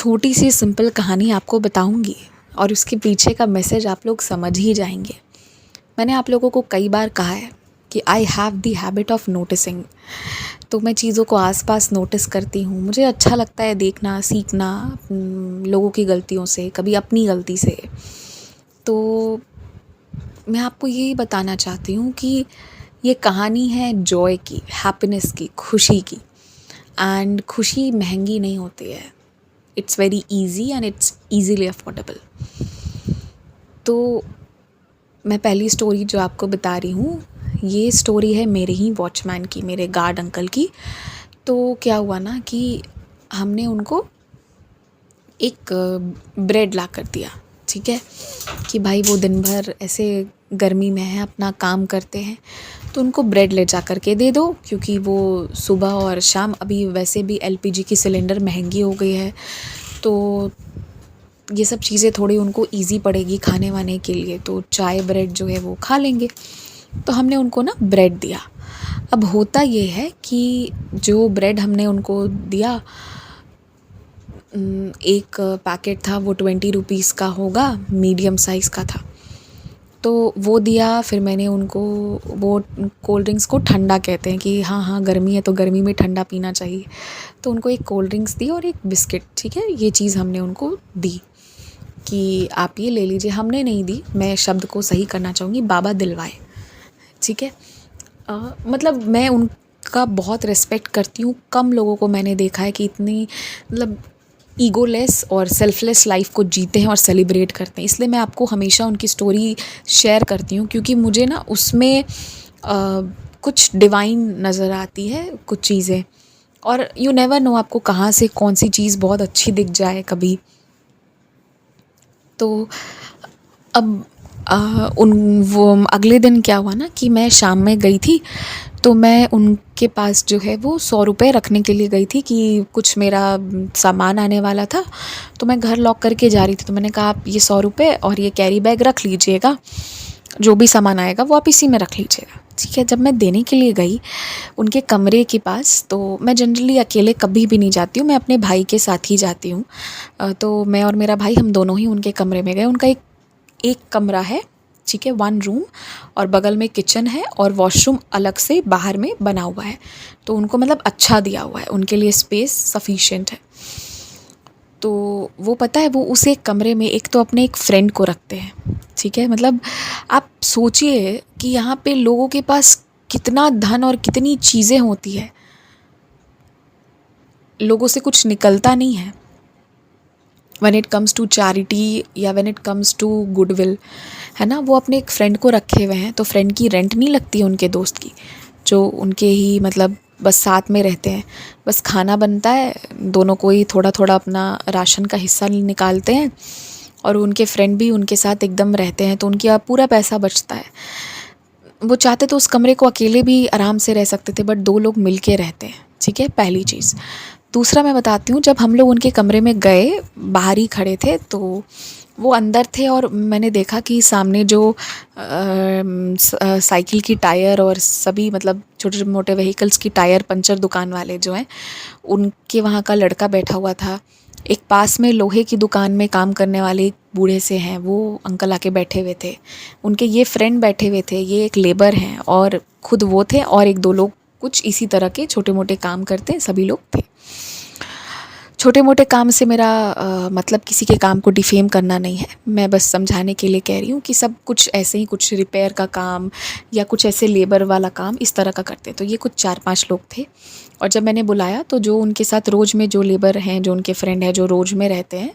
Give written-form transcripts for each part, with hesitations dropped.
छोटी सी सिंपल कहानी आपको बताऊंगी और उसके पीछे का मैसेज आप लोग समझ ही जाएंगे। मैंने आप लोगों को कई बार कहा है कि I have the habit of noticing. तो मैं चीज़ों को आसपास नोटिस करती हूँ। मुझे अच्छा लगता है देखना, सीखना लोगों की गलतियों से, कभी अपनी गलती से। तो मैं आपको यही बताना चाहती हूँ कि ये कहानी है जॉय की, हैप्पीनेस की, खुशी की। एंड खुशी महंगी नहीं होती है। It's very easy and it's easily affordable. तो मैं पहली स्टोरी जो आपको बता रही हूँ, ये स्टोरी है मेरे ही वॉचमैन की, मेरे गार्ड अंकल की। तो क्या हुआ ना कि हमने उनको एक ब्रेड ला कर दिया, ठीक है, कि भाई वो दिन भर ऐसे गर्मी में है, अपना काम करते हैं, तो उनको ब्रेड ले जा कर के दे दो, क्योंकि वो सुबह और शाम, अभी वैसे भी एलपीजी की सिलेंडर महंगी हो गई है, तो ये सब चीज़ें थोड़ी उनको इजी पड़ेगी खाने वाने के लिए, तो चाय ब्रेड जो है वो खा लेंगे। तो हमने उनको ना ब्रेड दिया। अब होता ये है कि जो ब्रेड हमने उनको दिया, एक पैकेट था, वो 20 रुपीज़ का होगा, मीडियम साइज़ का था। तो वो दिया। फिर मैंने उनको, वो कोल्ड ड्रिंक्स को ठंडा कहते हैं कि हाँ हाँ गर्मी है तो गर्मी में ठंडा पीना चाहिए, तो उनको एक कोल्ड ड्रिंक्स दी और एक बिस्किट, ठीक है, ये चीज़ हमने उनको दी कि आप ये ले लीजिए। हमने नहीं दी, मैं शब्द को सही करना चाहूँगी, बाबा दिलवाए, ठीक है। मतलब मैं उनका बहुत रिस्पेक्ट करती हूँ। कम लोगों को मैंने देखा है कि इतनी मतलब ईगोलेस और सेल्फलेस लाइफ को जीते हैं और सेलिब्रेट करते हैं। इसलिए मैं आपको हमेशा उनकी स्टोरी शेयर करती हूँ, क्योंकि मुझे ना उसमें कुछ डिवाइन नज़र आती है, कुछ चीज़ें। और यू नेवर नो आपको कहाँ से कौन सी चीज़ बहुत अच्छी दिख जाए कभी। तो अब वो अगले दिन क्या हुआ ना कि मैं शाम में गई थी, तो मैं उनके पास जो है वो 100 रुपये रखने के लिए गई थी कि कुछ मेरा सामान आने वाला था, तो मैं घर लॉक करके जा रही थी। तो मैंने कहा आप ये 100 रुपये और ये कैरी बैग रख लीजिएगा, जो भी सामान आएगा वो आप इसी में रख लीजिएगा, ठीक है। जब मैं देने के लिए गई उनके कमरे के पास, तो मैं जनरली अकेले कभी भी नहीं जाती हूँ, मैं अपने भाई के साथ ही जाती हूँ। तो मैं और मेरा भाई, हम दोनों ही उनके कमरे में गए। उनका एक कमरा है, ठीक है, 1 रूम, और बगल में किचन है और वॉशरूम अलग से बाहर में बना हुआ है। तो उनको मतलब अच्छा दिया हुआ है, उनके लिए स्पेस सफिशिएंट है। तो वो पता है, वो उस एक कमरे में एक तो अपने एक फ्रेंड को रखते हैं, ठीक है। मतलब आप सोचिए कि यहाँ पे लोगों के पास कितना धन और कितनी चीज़ें होती है, लोगों से कुछ निकलता नहीं है when it comes to charity या when it comes to goodwill, है ना। वो अपने एक फ्रेंड को रखे हुए हैं, तो फ्रेंड की रेंट नहीं लगती है उनके दोस्त की, जो उनके ही मतलब बस साथ में रहते हैं, बस खाना बनता है, दोनों को ही थोड़ा थोड़ा अपना राशन का हिस्सा निकालते हैं, और उनके फ्रेंड भी उनके साथ एकदम रहते हैं, तो उनका पूरा पैसा बचता है। वो चाहते तो उस कमरे को अकेले भी आराम से रह सकते थे, बट 2 लोग मिल के रहते हैं, ठीक है, पहली चीज़। दूसरा मैं बताती हूँ, जब हम लोग उनके कमरे में गए, बाहर ही खड़े थे, तो वो अंदर थे और मैंने देखा कि सामने जो साइकिल की टायर और सभी मतलब छोटे मोटे व्हीकल्स की टायर पंचर दुकान वाले जो हैं, उनके वहाँ का लड़का बैठा हुआ था। एक पास में लोहे की दुकान में काम करने वाले बूढ़े से हैं, वो अंकल आके बैठे हुए थे। उनके ये फ्रेंड बैठे हुए थे, ये एक लेबर हैं, और खुद वो थे, और 1-2 लोग कुछ इसी तरह के छोटे मोटे काम करते हैं, सभी लोग थे। छोटे मोटे काम से मेरा मतलब किसी के काम को डिफेम करना नहीं है, मैं बस समझाने के लिए कह रही हूँ कि सब कुछ ऐसे ही, कुछ रिपेयर का काम या कुछ ऐसे लेबर वाला काम इस तरह का करते हैं। तो ये कुछ 4-5 लोग थे, और जब मैंने बुलाया तो जो उनके साथ रोज़ में जो लेबर हैं, जो उनके फ्रेंड हैं, जो रोज़ में रहते हैं,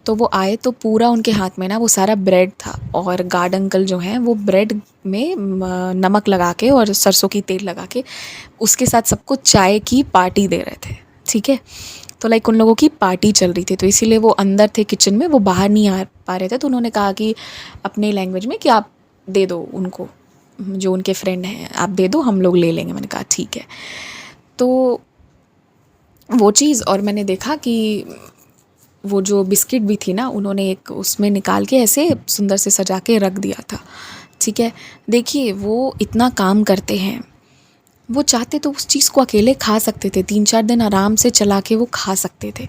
तो वो आए, तो पूरा उनके हाथ में ना वो सारा ब्रेड था, और गार्ड अंकल जो हैं वो ब्रेड में नमक लगा के और सरसों की तेल लगा के उसके साथ सबको चाय की पार्टी दे रहे थे, ठीक है। तो लाइक उन लोगों की पार्टी चल रही थी, तो इसीलिए वो अंदर थे किचन में, वो बाहर नहीं आ पा रहे थे। तो उन्होंने कहा कि अपने लैंग्वेज में कि आप दे दो उनको, जो उनके फ्रेंड हैं, आप दे दो, हम लोग ले लेंगे। मैंने कहा ठीक है। तो वो चीज़, और मैंने देखा कि वो जो बिस्किट भी थी ना, उन्होंने एक उसमें निकाल के ऐसे सुंदर से सजा के रख दिया था, ठीक है। देखिए वो इतना काम करते हैं, वो चाहते तो उस चीज़ को अकेले खा सकते थे, 3-4 दिन आराम से चला के वो खा सकते थे,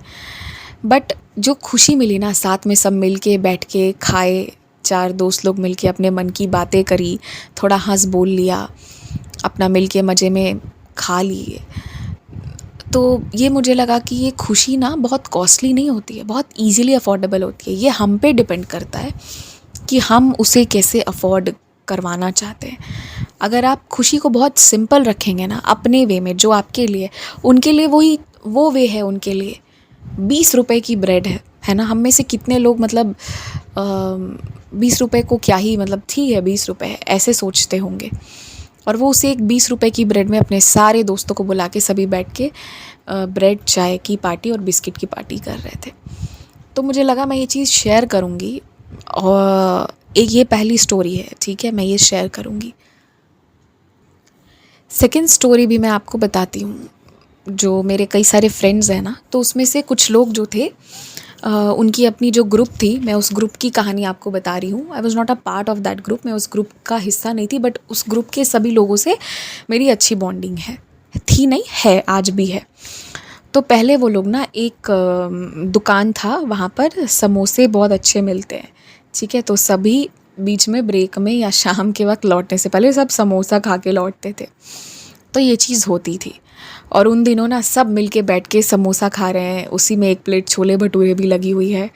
बट जो खुशी मिली ना, साथ में सब मिल के बैठ के खाए, 4 दोस्त लोग मिल के अपने मन की बातें करी, थोड़ा हँस बोल लिया, अपना मिल के मज़े में खा लिए। तो ये मुझे लगा कि ये खुशी ना बहुत कॉस्टली नहीं होती है, बहुत ईज़िली अफोर्डेबल होती है। ये हम पे डिपेंड करता है कि हम उसे कैसे अफोर्ड करवाना चाहते हैं। अगर आप खुशी को बहुत सिंपल रखेंगे ना अपने वे में, जो आपके लिए, उनके लिए वो वे है उनके लिए। 20 रुपए की ब्रेड है ना, हम में से कितने लोग मतलब 20 रुपए को क्या ही मतलब, ठीक है 20 रुपए है, ऐसे सोचते होंगे। और वो उसे एक 20 रुपए की ब्रेड में अपने सारे दोस्तों को बुला के सभी बैठ के ब्रेड चाय की पार्टी और बिस्किट की पार्टी कर रहे थे। तो मुझे लगा मैं ये चीज़ शेयर करूँगी, और एक ये पहली स्टोरी है, ठीक है, मैं ये शेयर करूँगी। सेकंड स्टोरी भी मैं आपको बताती हूँ। जो मेरे कई सारे फ्रेंड्स हैं ना, तो उसमें से कुछ लोग जो थे, उनकी अपनी जो ग्रुप थी, मैं उस ग्रुप की कहानी आपको बता रही हूँ। I was not a part of that group, मैं उस ग्रुप का हिस्सा नहीं थी, बट उस ग्रुप के सभी लोगों से मेरी अच्छी बॉन्डिंग है, थी नहीं है, आज भी है। तो पहले वो लोग ना, एक दुकान था, वहाँ पर समोसे बहुत अच्छे मिलते हैं, ठीक है। तो सभी बीच में ब्रेक में या शाम के वक्त लौटने से पहले सब समोसा खा के लौटते थे। तो ये चीज़ होती थी। और उन दिनों ना सब मिल के बैठ के समोसा खा रहे हैं, उसी में एक प्लेट छोले भटूरे भी लगी हुई है,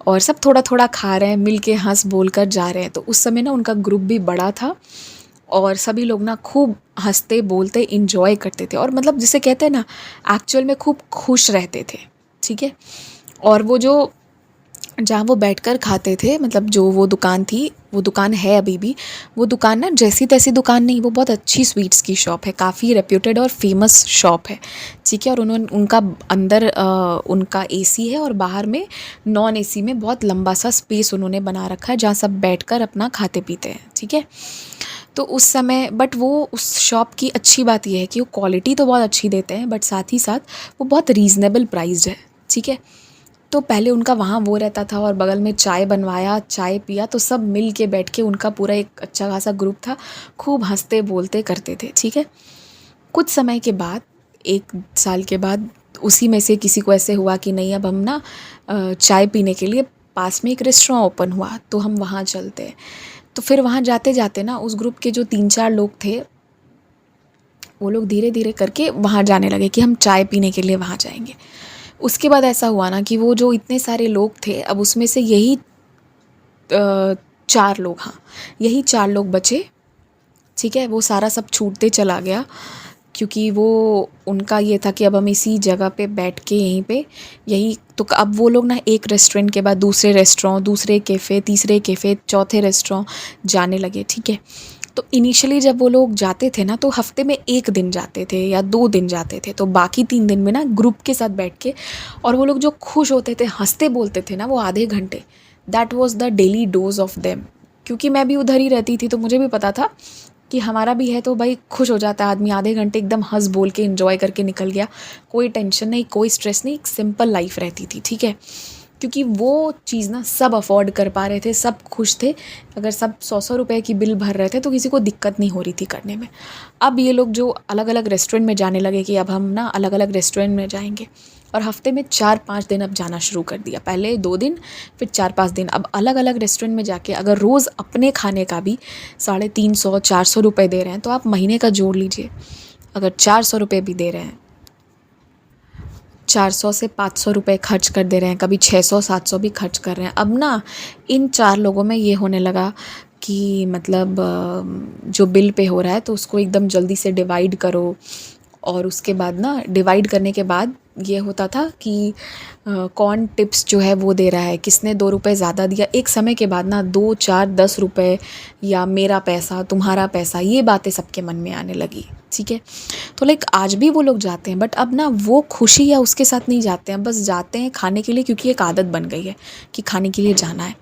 और सब थोड़ा थोड़ा खा रहे हैं, मिल के हंस बोल कर जा रहे हैं। तो उस समय ना उनका ग्रुप भी बड़ा था, और सभी लोग ना खूब हंसते बोलते इंजॉय करते थे, और मतलब जिसे कहते हैं ना, एक्चुअल में खूब खुश रहते थे, ठीक है। और वो जो जहाँ वो बैठकर खाते थे, मतलब जो वो दुकान थी, वो दुकान है अभी भी, वो दुकान ना जैसी तैसी दुकान नहीं, वो बहुत अच्छी स्वीट्स की शॉप है, काफ़ी रेप्यूटेड और फेमस शॉप है, ठीक है। और उन्होंने उनका अंदर उनका एसी है, और बाहर में नॉन एसी में बहुत लंबा सा स्पेस उन्होंने बना रखा है, जहाँ सब बैठकर अपना खाते पीते हैं, ठीक है। तो उस समय, बट वो उस शॉप की अच्छी बात यह है कि वो क्वालिटी तो बहुत अच्छी देते हैं, बट साथ ही साथ वो बहुत रीज़नेबल प्राइस्ड है, ठीक है। तो पहले उनका वहाँ वो रहता था, और बगल में चाय बनवाया, चाय पिया, तो सब मिल के बैठ के, उनका पूरा एक अच्छा खासा ग्रुप था, खूब हंसते बोलते करते थे, ठीक है। कुछ समय के बाद, 1 साल के बाद, उसी में से किसी को ऐसे हुआ कि नहीं, अब हम ना चाय पीने के लिए पास में एक रेस्टोरेंट ओपन हुआ, तो हम वहाँ चलते हैं। तो फिर वहाँ जाते जाते ना, उस ग्रुप के जो 3-4 लोग थे, वो लोग धीरे धीरे करके वहाँ जाने लगे कि हम चाय पीने के लिए वहाँ जाएंगे। उसके बाद ऐसा हुआ ना कि वो जो इतने सारे लोग थे, अब उसमें से यही 4 लोग, हाँ यही 4 लोग बचे, ठीक है। वो सारा सब छूटते चला गया, क्योंकि वो उनका ये था कि अब हम इसी जगह पे बैठ के यहीं पे यही, तो अब वो लोग ना एक रेस्टोरेंट के बाद दूसरे रेस्टोरेंट, दूसरे कैफ़े, तीसरे कैफ़े, चौथे रेस्टोरेंट जाने लगे, ठीक है। तो इनिशियली जब वो लोग जाते थे ना, तो हफ्ते में 1 दिन जाते थे या 2 दिन जाते थे, तो बाकी 3 दिन में ना ग्रुप के साथ बैठ के, और वो लोग जो खुश होते थे, हंसते बोलते थे ना, वो आधे घंटे, that was the daily dose of them. क्योंकि मैं भी उधर ही रहती थी, तो मुझे भी पता था कि हमारा भी है, तो भाई खुश हो जाता है आदमी, आधे घंटे एकदम हंस बोल के एंजॉय करके निकल गया, कोई टेंशन नहीं, कोई स्ट्रेस नहीं, एक सिंपल लाइफ रहती थी, ठीक है। क्योंकि वो चीज़ ना सब अफोर्ड कर पा रहे थे, सब खुश थे। अगर सब 100-100 रुपए की बिल भर रहे थे, तो किसी को दिक्कत नहीं हो रही थी करने में। अब ये लोग जो अलग अलग रेस्टोरेंट में जाने लगे कि अब हम ना अलग अलग रेस्टोरेंट में जाएंगे, और हफ्ते में 4-5 दिन अब जाना शुरू कर दिया। पहले 2 दिन, फिर 4-5 दिन, अब अलग अलग रेस्टोरेंट में जाके अगर रोज़ अपने खाने का भी 350-400 रुपये दे रहे हैं, तो आप महीने का जोड़ लीजिए। अगर 400 रुपये भी दे रहे हैं, 400 से 500 रुपये खर्च कर दे रहे हैं, कभी 600-700 भी खर्च कर रहे हैं। अब ना इन 4 लोगों में ये होने लगा कि मतलब जो बिल पे हो रहा है, तो उसको एकदम जल्दी से डिवाइड करो, और उसके बाद ना डिवाइड करने के बाद ये होता था कि कौन टिप्स जो है वो दे रहा है, किसने 2 रुपये ज़्यादा दिया। एक समय के बाद ना 2, 4, 10 रुपये, या मेरा पैसा तुम्हारा पैसा, ये बातें सबके मन में आने लगी, ठीक है। तो लाइक आज भी वो लोग जाते हैं, बट अब ना वो खुशी या उसके साथ नहीं जाते हैं, बस जाते हैं खाने के लिए, क्योंकि एक आदत बन गई है कि खाने के लिए जाना है।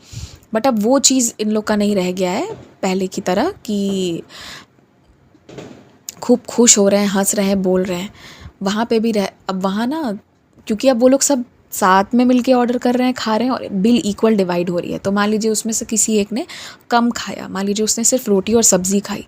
बट अब वो चीज़ इन लोग का नहीं रह गया है पहले की तरह कि खूब खुश हो रहे हैं, हंस रहे हैं, बोल रहे हैं। वहाँ पे भी अब वहाँ ना, क्योंकि अब वो लोग सब साथ में मिलके ऑर्डर कर रहे हैं, खा रहे हैं, और बिल इक्वल डिवाइड हो रही है। तो मान लीजिए उसमें से किसी एक ने कम खाया, मान लीजिए उसने सिर्फ रोटी और सब्ज़ी खाई,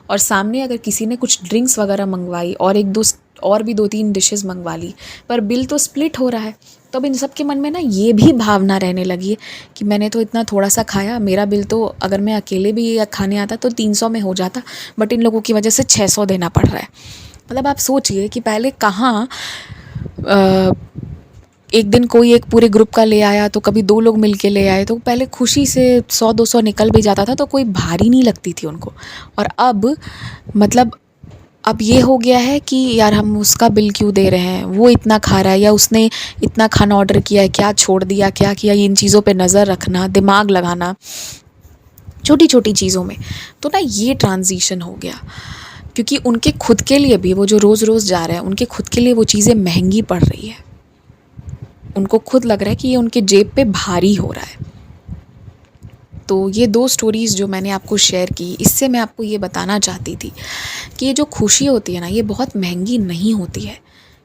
और सामने अगर किसी ने कुछ ड्रिंक्स वगैरह मंगवाई, और 1-2 और भी 2-3 डिशेस मंगवा ली, पर बिल तो स्प्लिट हो रहा है। तो अब इन सब के मन में ना ये भी भावना रहने लगी है कि मैंने तो इतना थोड़ा सा खाया, मेरा बिल तो अगर मैं अकेले भी खाने आता तो 300 में हो जाता, बट इन लोगों की वजह से 600 देना पड़ रहा है। मतलब आप सोचिए कि पहले कहाँ एक दिन कोई एक पूरे ग्रुप का ले आया तो कभी 2 लोग मिल के ले आए, तो पहले खुशी से 100-200 निकल भी जाता था तो कोई भारी नहीं लगती थी उनको। और अब मतलब अब ये हो गया है कि यार हम उसका बिल क्यों दे रहे हैं, वो इतना खा रहा है या उसने इतना खाना ऑर्डर किया है, क्या छोड़ दिया, क्या किया, इन चीज़ों पे नज़र रखना, दिमाग लगाना छोटी छोटी चीज़ों में। तो ना ये ट्रांजिशन हो गया, क्योंकि उनके खुद के लिए भी वो जो रोज़ रोज़ जा रहे हैं, उनके खुद के लिए वो चीज़ें महंगी पड़ रही है। उनको खुद लग रहा है कि ये उनके जेब पे भारी हो रहा है। तो ये 2 स्टोरीज़ जो मैंने आपको शेयर की, इससे मैं आपको ये बताना चाहती थी कि ये जो खुशी होती है ना, ये बहुत महंगी नहीं होती है।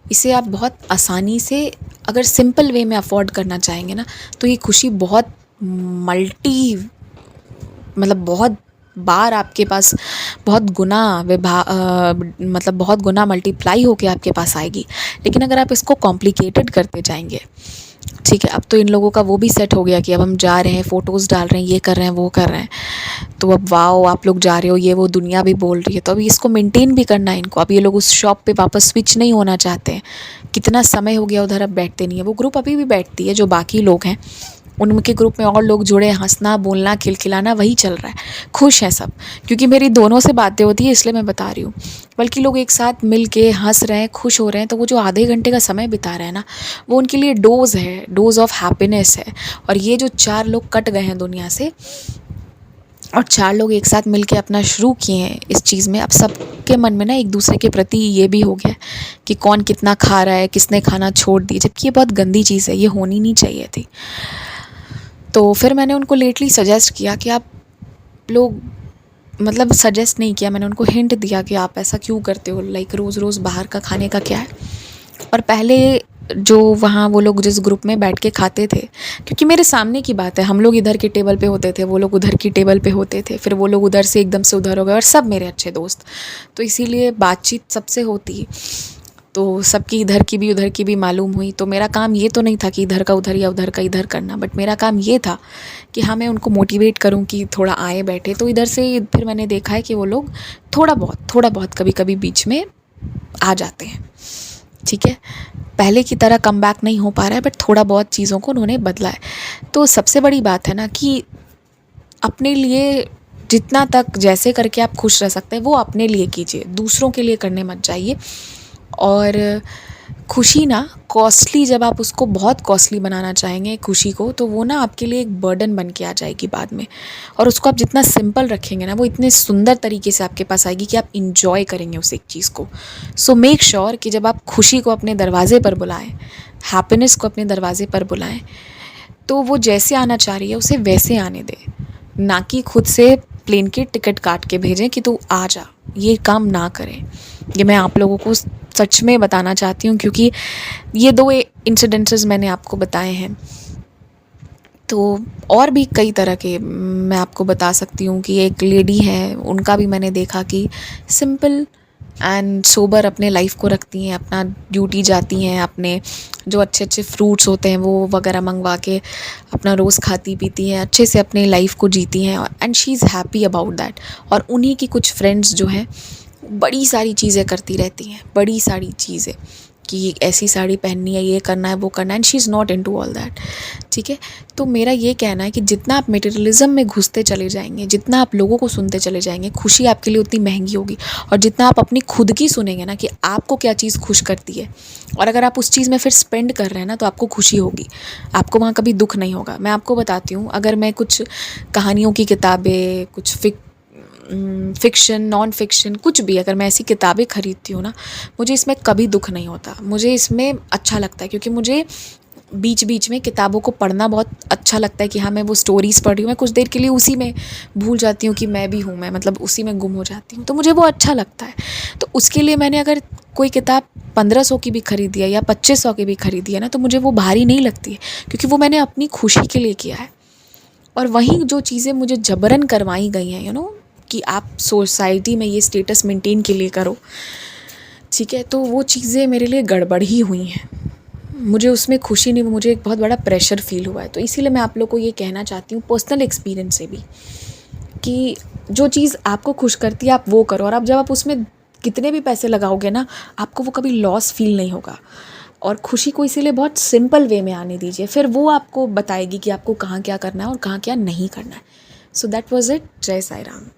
इसे आप बहुत आसानी से अगर सिंपल वे में अफोर्ड करना चाहेंगे ना, तो ये खुशी बहुत मतलब बहुत बार आपके पास बहुत गुना मतलब बहुत गुना मल्टीप्लाई होके आपके पास आएगी। लेकिन अगर आप इसको कॉम्प्लिकेटेड करते जाएंगे, ठीक है, अब तो इन लोगों का वो भी सेट हो गया कि अब हम जा रहे हैं, फ़ोटोज़ डाल रहे हैं, ये कर रहे हैं, वो कर रहे हैं, तो अब वाओ आप लोग जा रहे हो, ये वो दुनिया भी बोल रही है, तो अभी इसको मेंटेन भी करना है इनको। अब ये लोग उस शॉप पे वापस स्विच नहीं होना चाहते हैं। कितना समय हो गया उधर, अब बैठते नहीं है। वो ग्रुप अभी भी बैठती है, जो बाकी लोग हैं उनके ग्रुप में और लोग जुड़े, हंसना बोलना खिलखिलाना वही चल रहा है, खुश हैं सब। क्योंकि मेरी दोनों से बातें होती है इसलिए मैं बता रही हूँ। बल्कि लोग एक साथ मिल के हंस रहे हैं, खुश हो रहे हैं, तो वो जो आधे घंटे का समय बिता रहे हैं ना, वो उनके लिए डोज़ है, डोज़ ऑफ हैप्पीनेस है। और ये जो 4 लोग कट गए हैं दुनिया से और 4 लोग एक साथ मिलके अपना शुरू किए हैं इस चीज़ में, अब सबके मन में ना एक दूसरे के प्रति ये भी हो गया है कि कौन कितना खा रहा है, किसने खाना छोड़ दी, जबकि ये बहुत गंदी चीज़ है, ये होनी नहीं चाहिए थी। तो फिर मैंने उनको लेटली सजेस्ट किया कि आप लोग, मतलब सजेस्ट नहीं किया, मैंने उनको हिंट दिया कि आप ऐसा क्यों करते हो, लाइक रोज़ रोज़ बाहर का खाने का क्या है। और पहले जो वहाँ वो लोग जिस ग्रुप में बैठ के खाते थे, क्योंकि मेरे सामने की बात है, हम लोग इधर की टेबल पे होते थे, वो लोग उधर की टेबल पे होते थे, फिर वो लोग उधर से एकदम से उधर हो गए, और सब मेरे अच्छे दोस्त, तो इसीलिए बातचीत सबसे होती, तो सबकी इधर की भी उधर की भी मालूम हुई। तो मेरा काम ये तो नहीं था कि इधर का उधर या उधर का इधर करना, बट मेरा काम ये था कि हाँ मैं उनको मोटिवेट करूँ कि थोड़ा आए बैठे। तो इधर से फिर मैंने देखा है कि वो लोग थोड़ा बहुत कभी कभी बीच में आ जाते हैं, ठीक है। पहले की तरह कम बैक नहीं हो पा रहा है, बट थोड़ा बहुत चीज़ों को उन्होंने बदला है। तो सबसे बड़ी बात है ना कि अपने लिए जितना तक जैसे करके आप खुश रह सकते हैं वो अपने लिए कीजिए, दूसरों के लिए करने मत जाइए। और खुशी ना कॉस्टली, जब आप उसको बहुत कॉस्टली बनाना चाहेंगे खुशी को, तो वो ना आपके लिए एक बर्डन बन के आ जाएगी बाद में। और उसको आप जितना सिंपल रखेंगे ना, वो इतने सुंदर तरीके से आपके पास आएगी कि आप इंजॉय करेंगे उस एक चीज़ को। सो मेक श्योर कि जब आप खुशी को अपने दरवाजे पर बुलाएं, हैप्पीनेस को अपने दरवाजे पर बुलाएं, तो वो जैसे आना चाह रही है उसे वैसे आने दें, ना कि खुद से प्लेन की टिकट काट के भेजें कि तू आ जा। ये काम ना करें। ये मैं आप लोगों को सच में बताना चाहती हूँ, क्योंकि ये 2 इंसिडेंसेस मैंने आपको बताए हैं। तो और भी कई तरह के मैं आपको बता सकती हूँ कि एक लेडी है, उनका भी मैंने देखा कि सिंपल एंड सोबर अपने लाइफ को रखती हैं, अपना ड्यूटी जाती हैं, अपने जो अच्छे अच्छे फ्रूट्स होते हैं वो वगैरह मंगवा के अपना रोज़ खाती पीती हैं, अच्छे से अपने लाइफ को जीती हैं, and she is happy about that. और उन्हीं की कुछ फ्रेंड्स जो हैं बड़ी सारी चीज़ें करती रहती हैं, बड़ी सारी चीज़ें कि ऐसी साड़ी पहननी है, ये करना है, वो करना है, and she is not into all that, ठीक है। तो मेरा ये कहना है कि जितना आप मटेरियलिज्म में घुसते चले जाएंगे, जितना आप लोगों को सुनते चले जाएंगे, खुशी आपके लिए उतनी महंगी होगी। और जितना आप अपनी खुद की सुनेंगे ना कि आपको क्या चीज़ खुश करती है, और अगर आप उस चीज़ में फिर स्पेंड कर रहे हैं ना, तो आपको खुशी होगी, आपको वहाँ कभी दुख नहीं होगा। मैं आपको बताती हूँ, अगर मैं कुछ कहानियों की किताबें, कुछ फ़िक्शन, नॉन फ़िक्शन, कुछ भी अगर मैं ऐसी किताबें ख़रीदती हूँ ना, मुझे इसमें कभी दुख नहीं होता, मुझे इसमें अच्छा लगता है। क्योंकि मुझे बीच बीच में किताबों को पढ़ना बहुत अच्छा लगता है कि हाँ मैं वो स्टोरीज़ पढ़ रही हूँ, मैं कुछ देर के लिए उसी में भूल जाती हूँ कि मैं भी हूँ, मैं मतलब उसी में गुम हो जाती हूँ, तो मुझे वो अच्छा लगता है। तो उसके लिए मैंने अगर कोई किताब 1500 की भी ख़रीदी है या 2500 की भी ख़रीदी है ना, तो मुझे वो भारी नहीं लगती है, क्योंकि वो मैंने अपनी खुशी के लिए किया है। और वहीं जो चीज़ें मुझे जबरन करवाई गई हैं, कि आप सोसाइटी में ये स्टेटस मेंटेन के लिए करो, ठीक है, तो वो चीज़ें मेरे लिए गड़बड़ ही हुई हैं। मुझे उसमें खुशी नहीं, मुझे एक बहुत बड़ा प्रेशर फ़ील हुआ है। तो इसीलिए मैं आप लोग को ये कहना चाहती हूँ पर्सनल एक्सपीरियंस से भी, कि जो चीज़ आपको खुश करती है आप वो करो, और अब जब आप उसमें कितने भी पैसे लगाओगे ना, आपको वो कभी लॉस फ़ील नहीं होगा। और खुशी को इसीलिए बहुत सिंपल वे में आने दीजिए, फिर वो आपको बताएगी कि आपको कहाँ क्या करना है और कहाँ क्या नहीं करना है। So that was it. जय साई राम।